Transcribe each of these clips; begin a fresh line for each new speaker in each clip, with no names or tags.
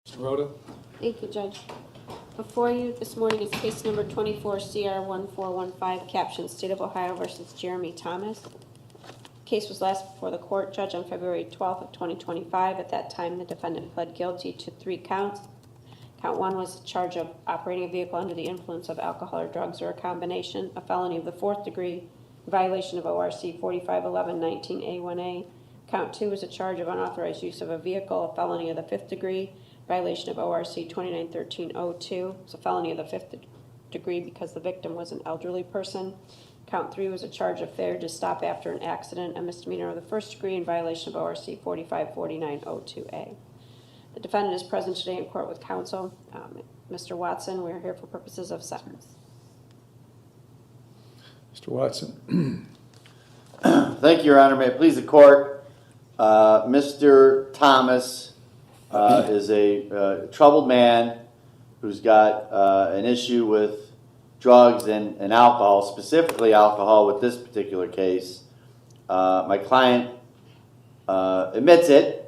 Mr. Rhoda?
Thank you, Judge. Before you this morning is case number 24-CR1415, captioned State of Ohio versus Jeremy Thomas. Case was last before the court, Judge, on February 12th of 2025. At that time, the defendant pled guilty to 3 counts. Count 1 was a charge of operating a vehicle under the influence of alcohol or drugs or a combination, a felony of the 4th degree, violation of ORC 4511-19A1A. Count 2 was a charge of unauthorized use of a vehicle, a felony of the 5th degree, violation of ORC 2913-02. It's a felony of the 5th degree because the victim was an elderly person. Count 3 was a charge of failure to stop after an accident, a misdemeanor of the 1st degree in violation of ORC 4549-02A. The defendant is present today in court with counsel. Mr. Watson, we are here for purposes of sentence.
Mr. Watson?
Thank you, Your Honor. May it please the court. Mr. Thomas is a troubled man who's got an issue with drugs and alcohol, specifically alcohol with this particular case. My client admits it.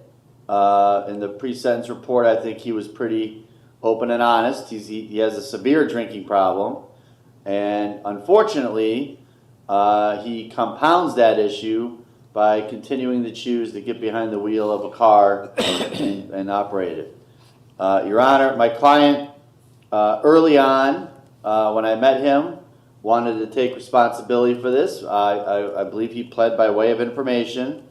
In the pre-sentence report, I think he was pretty open and honest. He has a severe drinking problem, and unfortunately, he compounds that issue by continuing to choose to get behind the wheel of a car and operate it. Your Honor, my client, early on, when I met him, wanted to take responsibility for this. I believe he pled by way of information.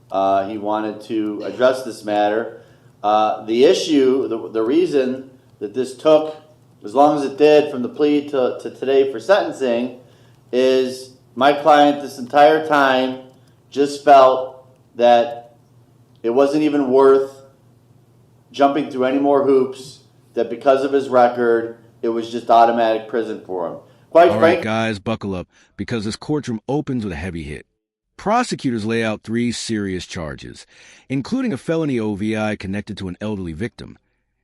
He wanted to address this matter. The issue, the reason that this took as long as it did from the plea to today for sentencing is my client this entire time just felt that it wasn't even worth jumping through any more hoops, that because of his record, it was just automatic prison for him.
All right, guys, buckle up, because this courtroom opens with a heavy hit. Prosecutors lay out 3 serious charges, including a felony OVI connected to an elderly victim,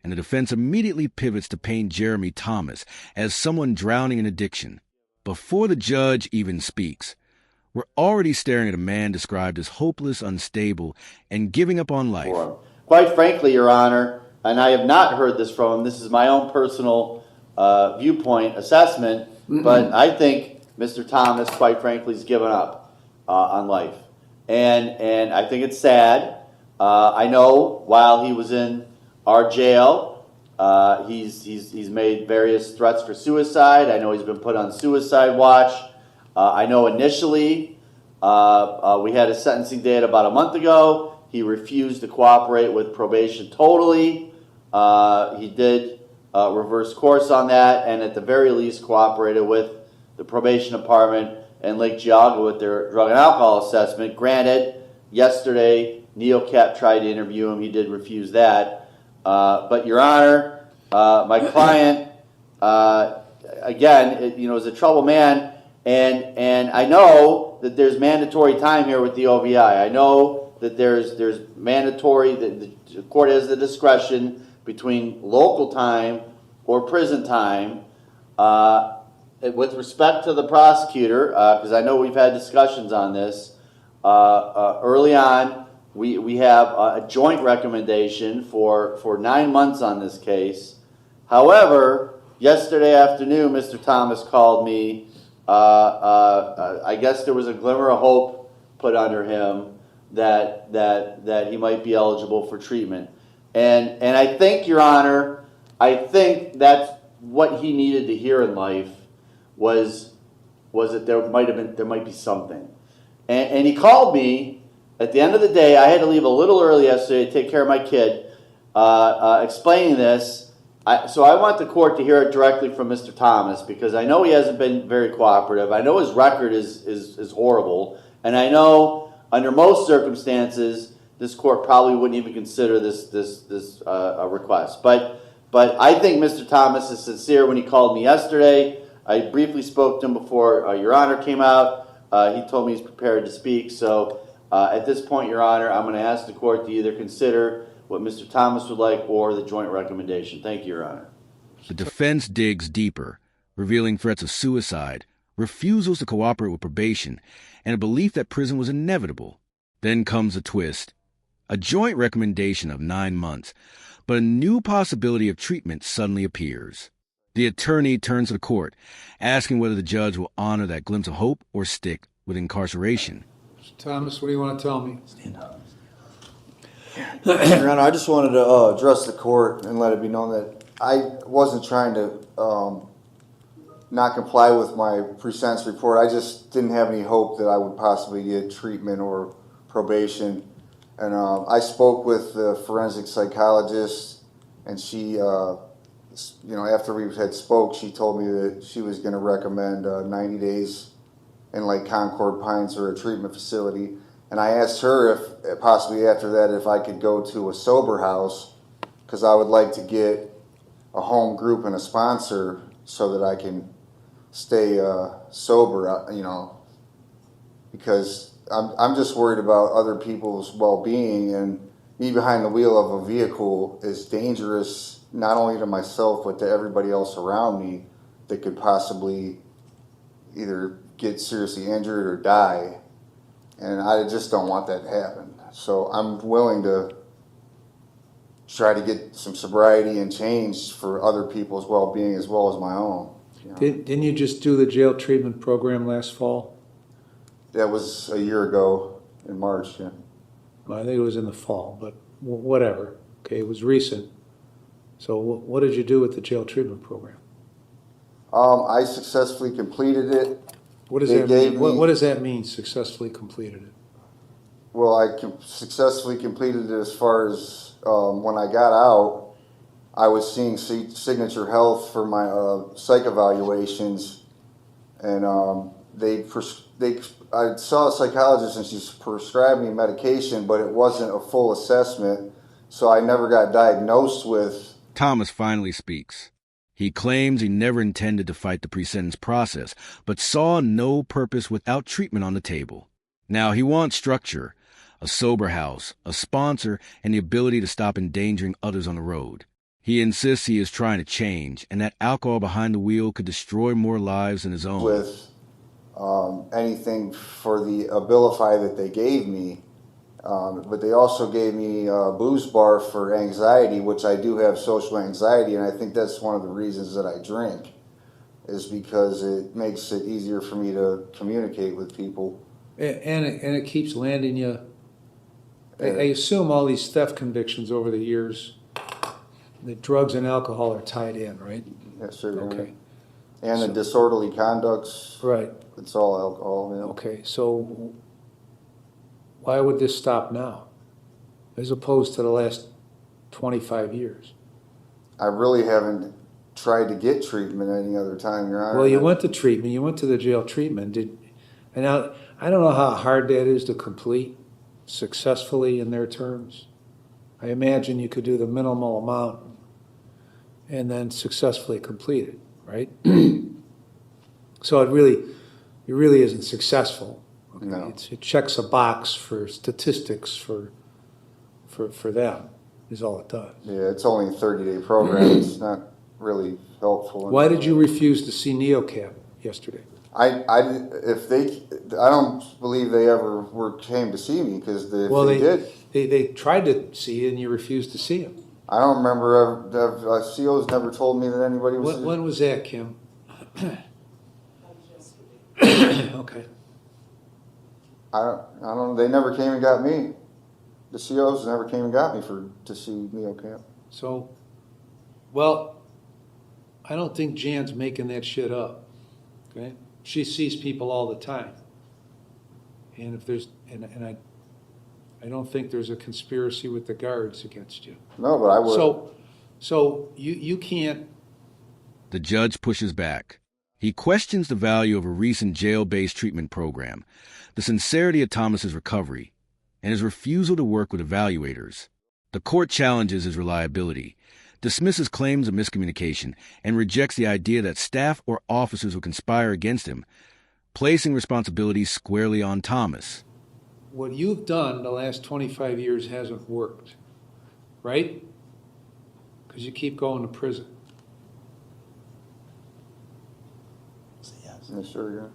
and the defense immediately pivots to paint Jeremy Thomas as someone drowning in addiction. Before the judge even speaks, we're already staring at a man described as hopeless, unstable, and giving up on life.
Quite frankly, Your Honor, and I have not heard this from him, this is my own personal viewpoint assessment, but I think Mr. Thomas, quite frankly, has given up on life. And I think it's sad. I know while he was in our jail, he's made various threats for suicide. I know he's been put on suicide watch. I know initially we had a sentencing date about a month ago. He refused to cooperate with probation totally. He did reverse course on that, and at the very least cooperated with the probation department and Lake Geauga with their drug and alcohol assessment. Granted, yesterday NeoCap tried to interview him. He did refuse that. But Your Honor, my client, again, is a troubled man, and I know that there's mandatory time here with the OVI. I know that there's mandatory, the court has the discretion between local time or prison time. With respect to the prosecutor, because I know we've had discussions on this, early on, we have a joint recommendation for 9 months on this case. However, yesterday afternoon, Mr. Thomas called me. I guess there was a glimmer of hope put under him that he might be eligible for treatment. And I think, Your Honor, I think that's what he needed to hear in life was that there might be something. And he called me at the end of the day. I had to leave a little early yesterday to take care of my kid, explaining this. So I want the court to hear it directly from Mr. Thomas, because I know he hasn't been very cooperative. I know his record is horrible, and I know under most circumstances this court probably wouldn't even consider this request. But I think Mr. Thomas is sincere when he called me yesterday. I briefly spoke to him before Your Honor came out. He told me he's prepared to speak. So at this point, Your Honor, I'm going to ask the court to either consider what Mr. Thomas would like or the joint recommendation. Thank you, Your Honor.
The defense digs deeper, revealing threats of suicide, refusals to cooperate with probation, and a belief that prison was inevitable. Then comes a twist. A joint recommendation of 9 months, but a new possibility of treatment suddenly appears. The attorney turns to the court, asking whether the judge will honor that glimpse of hope or stick with incarceration.
Mr. Thomas, what do you want to tell me?
Your Honor, I just wanted to address the court and let it be known that I wasn't trying to not comply with my pre-sentence report. I just didn't have any hope that I would possibly get treatment or probation. And I spoke with the forensic psychologist, and she, after we had spoke, she told me that she was going to recommend 90 days in like Concord Pines or a treatment facility. And I asked her if possibly after that if I could go to a sober house, because I would like to get a home group and a sponsor so that I can stay sober, because I'm just worried about other people's well-being, and me behind the wheel of a vehicle is dangerous not only to myself but to everybody else around me that could possibly either get seriously injured or die. And I just don't want that to happen. So I'm willing to try to get some sobriety and change for other people's well-being as well as my own.
Didn't you just do the jail treatment program last fall?
That was a year ago in March, yeah.
Well, I think it was in the fall, but whatever. Okay, it was recent. So what did you do with the jail treatment program?
I successfully completed it.
What does
They
that
gave
mean?
me-
What does that mean, successfully completed it?
Well, I successfully completed it as far as when I got out, I was seeing Signature Health for my psych evaluations, and I saw a psychologist and she prescribed me medication, but it wasn't a full assessment, so I never got diagnosed with.
Thomas finally speaks. He claims he never intended to fight the pre-sentence process, but saw no purpose without treatment on the table. Now he wants structure, a sober house, a sponsor, and the ability to stop endangering others on the road. He insists he is trying to change, and that alcohol behind the wheel could destroy more lives than his own.
With anything for the Abilify that they gave me, but they also gave me a booze bar for anxiety, which I do have social anxiety, and I think that's one of the reasons that I drink, is because it makes it easier for me to communicate with people.
And it keeps landing you. I assume all these theft convictions over the years, the drugs and alcohol are tied in, right?
Yes, sir.
Okay.
And the
So-
disorderly conducts,
Right.
it's all alcohol. Yeah.
Okay, so why would this stop now, as opposed to the last 25 years?
I really haven't tried to get treatment any other time, Your Honor.
Well, you went to treatment. You went to the jail treatment. And now, I don't know how hard that is to complete successfully in their terms. I imagine you could do the minimal amount and then successfully complete it, right? So it really isn't successful. Okay?
No.
It checks a box for statistics for them, is all it does.
Yeah, it's only a 30-day program. It's not really helpful.
Why did you refuse to see NeoCap yesterday?
I don't believe they ever came to see me, because they did.
They tried to see you and you refused to see them.
I don't remember. CO's never told me that anybody was.
When was that, Kim? Okay.
I don't. They never came and got me. The COs never came and got me to see NeoCamp.
So, well, I don't think Jan's making that shit up. Okay, she sees people all the time, and if there's I don't think there's a conspiracy with the guards against you.
No, but I would.
So you can't.
The judge pushes back. He questions the value of a recent jail-based treatment program, the sincerity of Thomas's recovery, and his refusal to work with evaluators. The court challenges his reliability, dismisses claims of miscommunication, and rejects the idea that staff or officers will conspire against him, placing responsibilities squarely on Thomas.
What you've done the last 25 years hasn't worked, right? Because you keep going to prison.
Yeah, sure, yeah.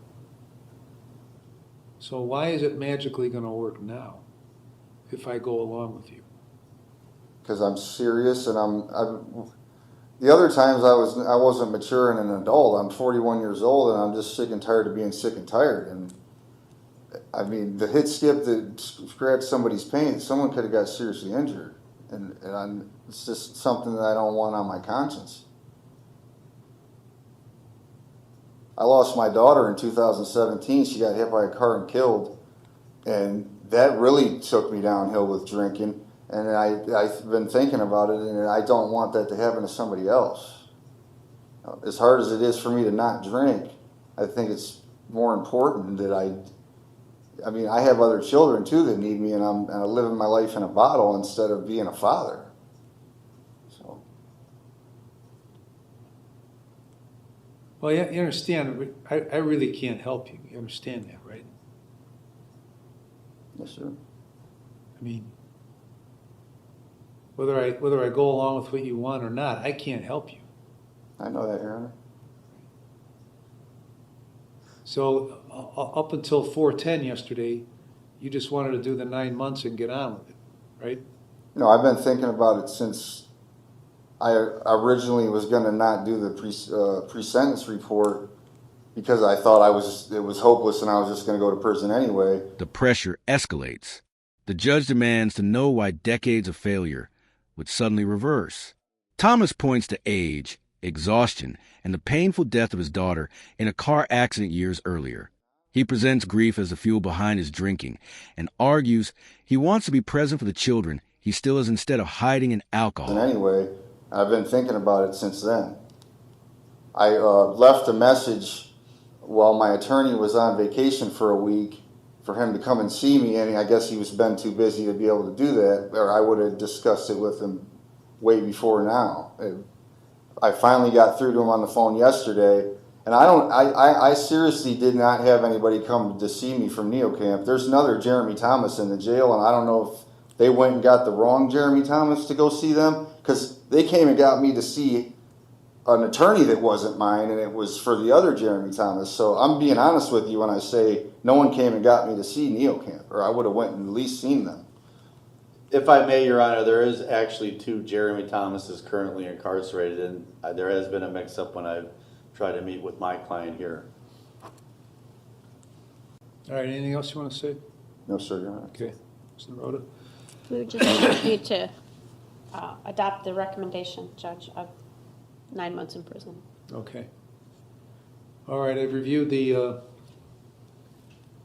So why is it magically going to work now if I go along with you?
because I'm serious, and the other times I wasn't mature and an adult. I'm 41 years old, and I'm just sick and tired of being sick and tired. And I mean, the hit skip that scratched somebody's paint, someone could have got seriously injured, and it's just something that I don't want on my conscience. I lost my daughter in 2017. She got hit by a car and killed, and that really took me downhill with drinking. And I've been thinking about it, and I don't want that to happen to somebody else. As hard as it is for me to not drink, I think it's more important that I mean, I have other children too that need me, and I'm living my life in a bottle instead of being a father. So.
Well, you understand, I really can't help you. You understand that, right?
Yes, sir.
I mean, whether I go along with what you want or not, I can't help you.
I know that, Your Honor.
So up until 4:10 yesterday, you just wanted to do the 9 months and get on with it, right?
No, I've been thinking about it since I originally was going to not do the pre-sentence report because I thought it was hopeless and I was just going to go to prison anyway.
The pressure escalates. The judge demands to know why decades of failure would suddenly reverse. Thomas points to age, exhaustion, and the painful death of his daughter in a car accident years earlier. He presents grief as the fuel behind his drinking and argues he wants to be present for the children he still is instead of hiding in alcohol.
And anyway, I've been thinking about it since then. I left a message while my attorney was on vacation for a week for him to come and see me, and I guess he was been too busy to be able to do that, or I would have discussed it with him way before now. I finally got through to him on the phone yesterday, and I seriously did not have anybody come to see me from Neocamp. There's another Jeremy Thomas in the jail, and I don't know if they went and got the wrong Jeremy Thomas to go see them, because they came and got me to see an attorney that wasn't mine, and it was for the other Jeremy Thomas. So I'm being honest with you when I say no one came and got me to see Neocamp, or I would have went and at least seen them.
If I may, Your Honor, there is actually 2 Jeremy Thomases currently incarcerated, and there has been a mix-up when I've tried to meet with my client here.
All right, anything else you want to say?
No, sir, Your Honor.
Okay, Mr. Rhoda?
We would just need to adopt the recommendation, Judge, of 9 months in prison.
Okay. All right, I've reviewed the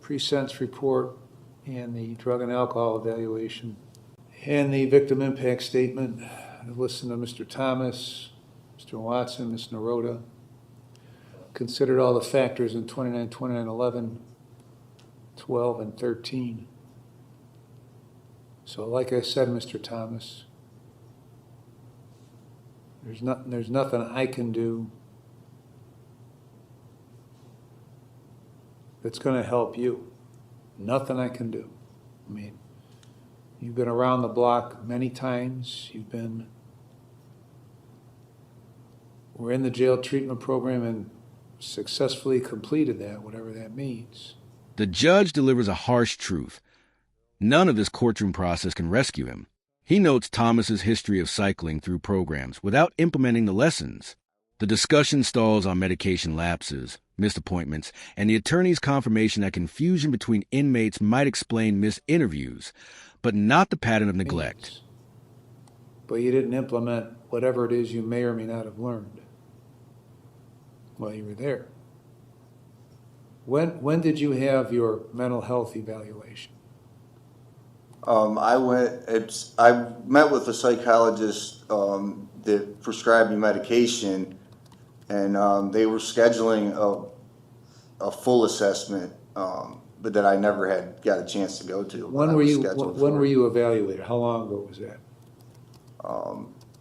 pre-sentence report and the drug and alcohol evaluation and the victim impact statement. I've listened to Mr. Thomas, Mr. Watson, Ms. Naroda. Considered all the factors in 29, 29, 11, 12, and 13. So like I said, Mr. Thomas, there's nothing I can do that's going to help you. Nothing I can do. I mean, you've been around the block many times. We're in the jail treatment program and successfully completed that, whatever that means.
The judge delivers a harsh truth. None of this courtroom process can rescue him. He notes Thomas's history of cycling through programs without implementing the lessons. The discussion stalls on medication lapses, missed appointments, and the attorney's confirmation that confusion between inmates might explain missed interviews, but not the pattern of neglect.
But you didn't implement whatever it is you may or may not have learned while you were there. When did you have your mental health evaluation?
I met with a psychologist that prescribed me medication, and they were scheduling a full assessment, but that I never got a chance to go to.
When were you evaluated? How long ago was that?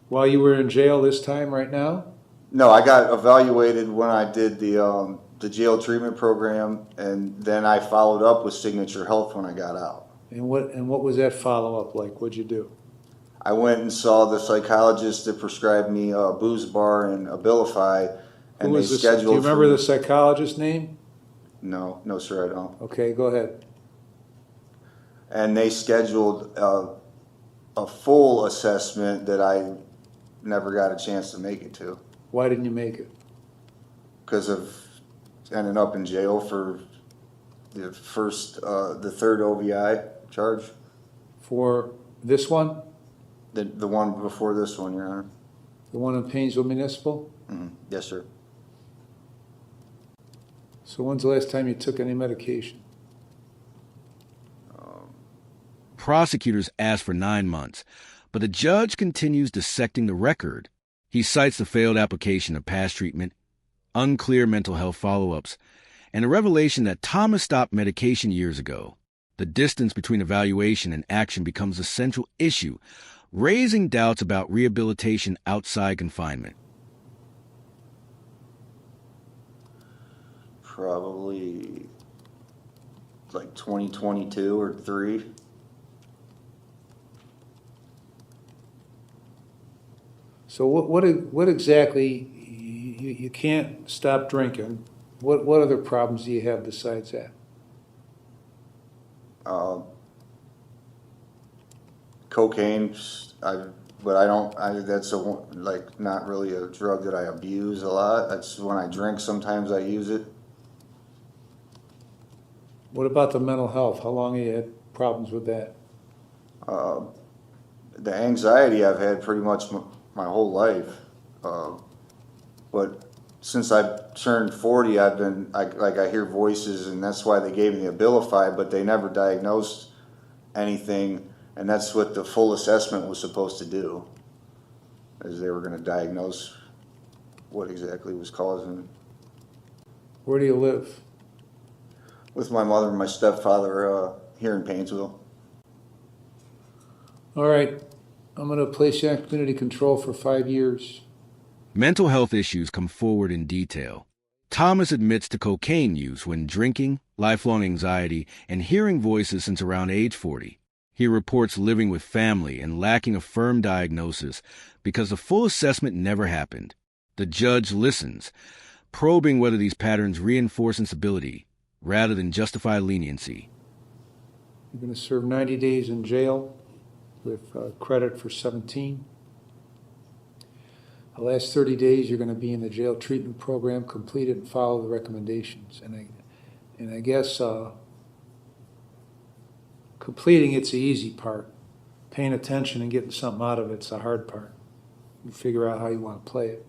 While you were in jail this time right now?
No, I got evaluated when I did the jail treatment program, and then I followed up with Signature Health when I got out.
And what was that follow-up like? What'd you do?
I went and saw the psychologist that prescribed me Booze Bar and Abilify, and they scheduled.
Do you remember the psychologist's name?
No, sir, I don't.
Okay, go ahead.
And they scheduled a full assessment that I never got a chance to make it to
Why didn't you make it?
because of ending up in jail for the third OVI charge.
For this one?
The one before this one, Your Honor.
The one in Painesville Municipal?
Yes, sir.
So when's the last time you took any medication?
Prosecutors asked for 9 months, but the judge continues dissecting the record. He cites the failed application of past treatment, unclear mental health follow-ups, and a revelation that Thomas stopped medication years ago. The distance between evaluation and action becomes a central issue, raising doubts about rehabilitation outside confinement.
Probably like 2022 or 3.
So what exactly, you can't stop drinking. What other problems do you have besides that?
Cocaine, that's not really a drug that I abuse a lot. That's when I drink, sometimes I use it.
What about the mental health? How long have you had problems with that?
The anxiety I've had pretty much my whole life. But since I've turned 40, I hear voices, and that's why they gave me the Abilify, but they never diagnosed anything, and that's what the full assessment was supposed to do, is they were going to diagnose what exactly was causing it.
Where do you live?
With my mother and my stepfather here in Painesville.
All right, I'm going to place you on community control for 5 years.
Mental health issues come forward in detail. Thomas admits to cocaine use when drinking, lifelong anxiety, and hearing voices since around age 40. He reports living with family and lacking a firm diagnosis because the full assessment never happened. The judge listens, probing whether these patterns reinforce instability rather than justify leniency.
You're going to serve 90 days in jail with credit for 17. The last 30 days, you're going to be in the jail treatment program, complete it and follow the recommendations. And I guess completing it's the easy part. Paying attention and getting something out of it's the hard part. You figure out how you want to play it.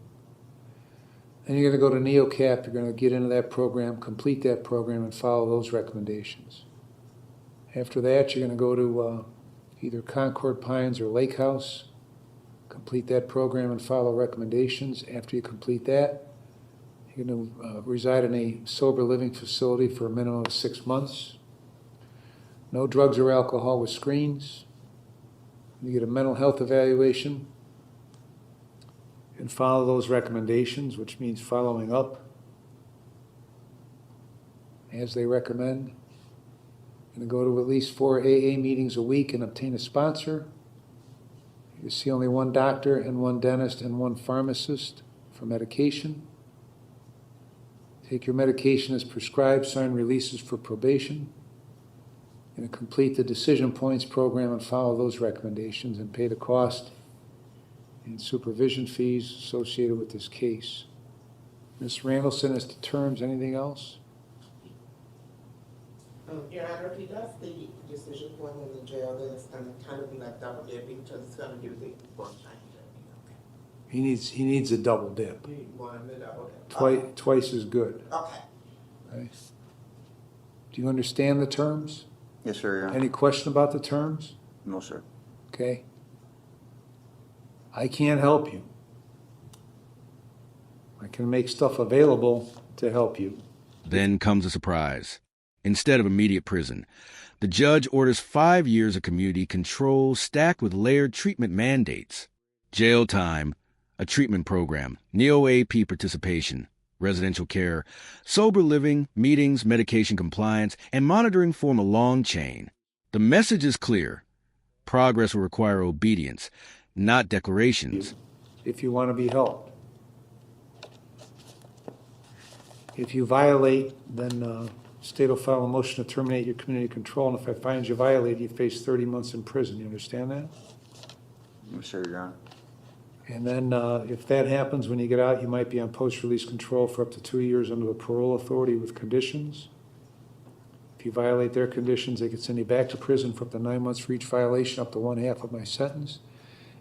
Then you're going to go to NeoCap, you're going to get into that program, complete that program, and follow those recommendations. After that, you're going to go to either Concord Pines or Lake House, complete that program and follow recommendations. After you complete that, you're going to reside in a sober living facility for a minimum of 6 months. No drugs or alcohol with screens. You get a mental health evaluation and follow those recommendations, which means following up as they recommend. You're going to go to at least 4 AA meetings a week and obtain a sponsor. You see only 1 doctor and 1 dentist and 1 pharmacist for medication. Take your medication as prescribed, sign releases for probation. You're going to complete the decision points program and follow those recommendations and pay the cost and supervision fees associated with this case. Ms. Randallson, as to terms, anything else?
Your Honor, if he does the decision point in the jail, then it's going to kind of be like double dipping because it's going to do the one time dipping. Okay.
He needs a double dip.
You want the double dip?
Twice as good.
Okay.
Okay. Do you understand the terms?
Yes, sir. Yeah.
Any question about the terms?
No, sir.
Okay. I can't help you. I can make stuff available to help you.
Then comes a surprise. Instead of immediate prison, the judge orders 5 years of community control stacked with layered treatment mandates. Jail time, a treatment program, neo-AP participation, residential care, sober living, meetings, medication compliance, and monitoring form a long chain. The message is clear. Progress will require obedience, not declarations.
If you want to be helped. If you violate, then state will file a motion to terminate your community control, and if I find you violated, you face 30 months in prison. You understand that?
I'm sure, Your Honor.
And then if that happens when you get out, you might be on post-release control for up to 2 years under the parole authority with conditions. If you violate their conditions, they could send you back to prison for up to 9 months for each violation, up to 1/2 of my sentence.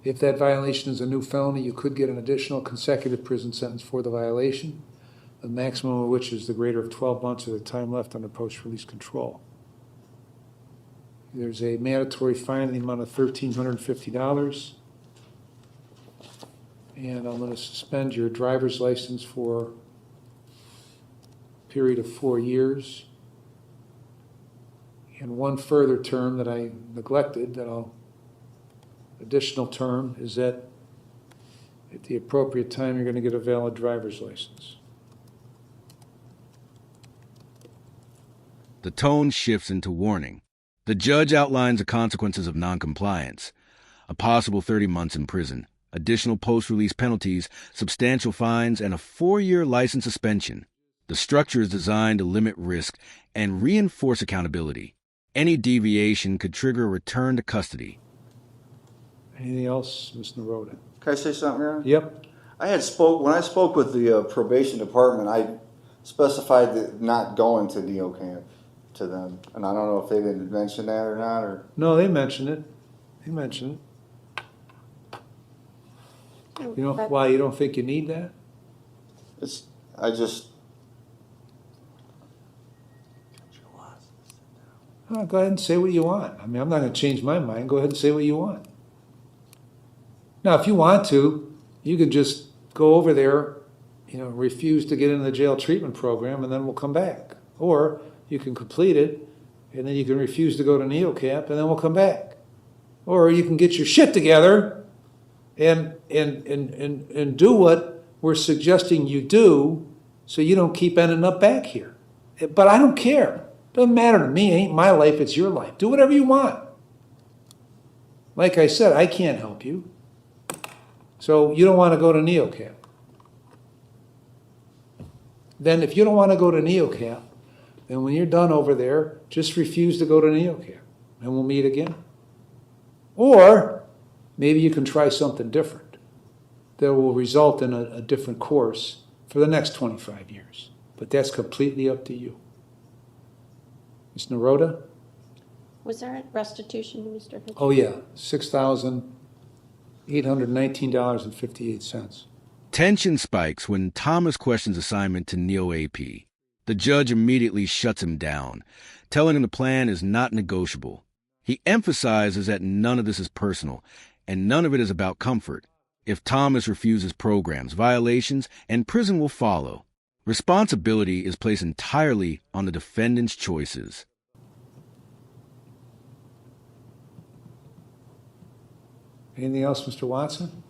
If that violation is a new felony, you could get an additional consecutive prison sentence for the violation, the maximum of which is the greater of 12 months of the time left under post-release control. There's a mandatory fine in the amount of $1,350. And I'm going to suspend your driver's license for a period of 4 years. And one further term that I neglected, additional term, is that at the appropriate time, you're going to get a valid driver's license.
The tone shifts into warning. The judge outlines the consequences of noncompliance: a possible 30 months in prison, additional post-release penalties, substantial fines, and a 4-year license suspension. The structure is designed to limit risk and reinforce accountability. Any deviation could trigger a return to custody.
Anything else, Ms. Naroda?
Can I say something, Your Honor?
Yep.
When I spoke with the probation department, I specified that not going to neo camp to them, and I don't know if they didn't mention that or not, or.
No, they mentioned it. They mentioned it. You know why you don't think you need that? Oh, go ahead and say what you want. I mean, I'm not going to change my mind. Go ahead and say what you want. Now, if you want to, you can just go over there, refuse to get into the jail treatment program, and then we'll come back. Or you can complete it, and then you can refuse to go to NeoCap, and then we'll come back. Or you can get your shit together and do what we're suggesting you do, so you don't keep ending up back here. But I don't care. Doesn't matter to me. It ain't my life, it's your life. Do whatever you want. Like I said, I can't help you. So you don't want to go to NeoCap. Then if you don't want to go to NeoCap, then when you're done over there, just refuse to go to NeoCap, and we'll meet again. Or maybe you can try something different that will result in a different course for the next 25 years. But that's completely up to you. Ms. Naroda?
Was there a restitution, Mr. Hitchens?
Oh, yeah, $6,819.58.
Tension spikes when Thomas questions assignment to Neo AP. The judge immediately shuts him down, telling him the plan is not negotiable. He emphasizes that none of this is personal, and none of it is about comfort. If Thomas refuses programs, violations, and prison will follow. Responsibility is placed entirely on the defendant's choices.
Anything else, Mr. Watson?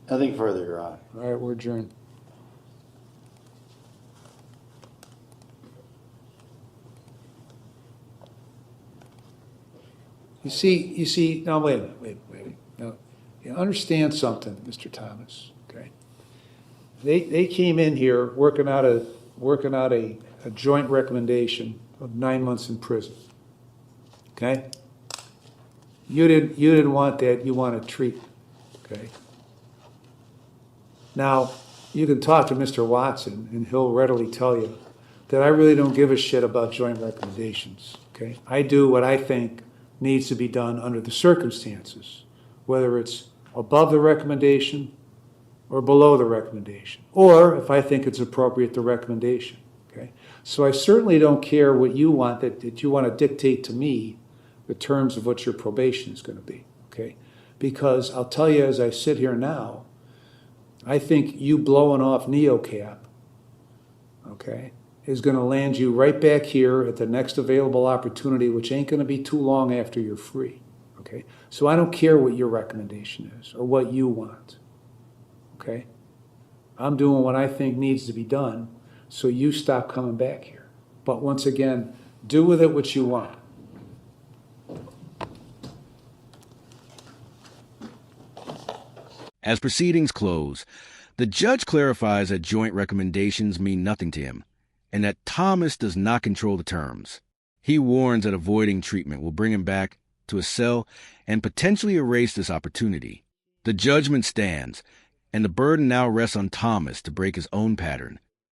Nothing further, Your Honor.
All right, we're adjourned. You see, now wait a minute, wait. Now, you understand something, Mr. Thomas, okay? They came in here working out a joint recommendation of 9 months in prison, okay? You didn't want that, you wanted treatment, okay? Now, you can talk to Mr. Watson, and he'll readily tell you that I really don't give a shit about joint recommendations, okay? I do what I think needs to be done under the circumstances, whether it's above the recommendation or below the recommendation, or if I think it's appropriate, the recommendation, okay? So I certainly don't care what you want, that you want to dictate to me the terms of what your probation is going to be, okay? Because I'll tell you as I sit here now, I think you blowing off NeoCap, okay, is going to land you right back here at the next available opportunity, which ain't going to be too long after you're free, okay? So I don't care what your recommendation is or what you want, okay? I'm doing what I think needs to be done, so you stop coming back here. But once again, do with it what you want.
As proceedings close, the judge clarifies that joint recommendations mean nothing to him, and that Thomas does not control the terms. He warns that avoiding treatment will bring him back to a cell and potentially erase this opportunity. The judgment stands, and the burden now rests on Thomas to break his own pattern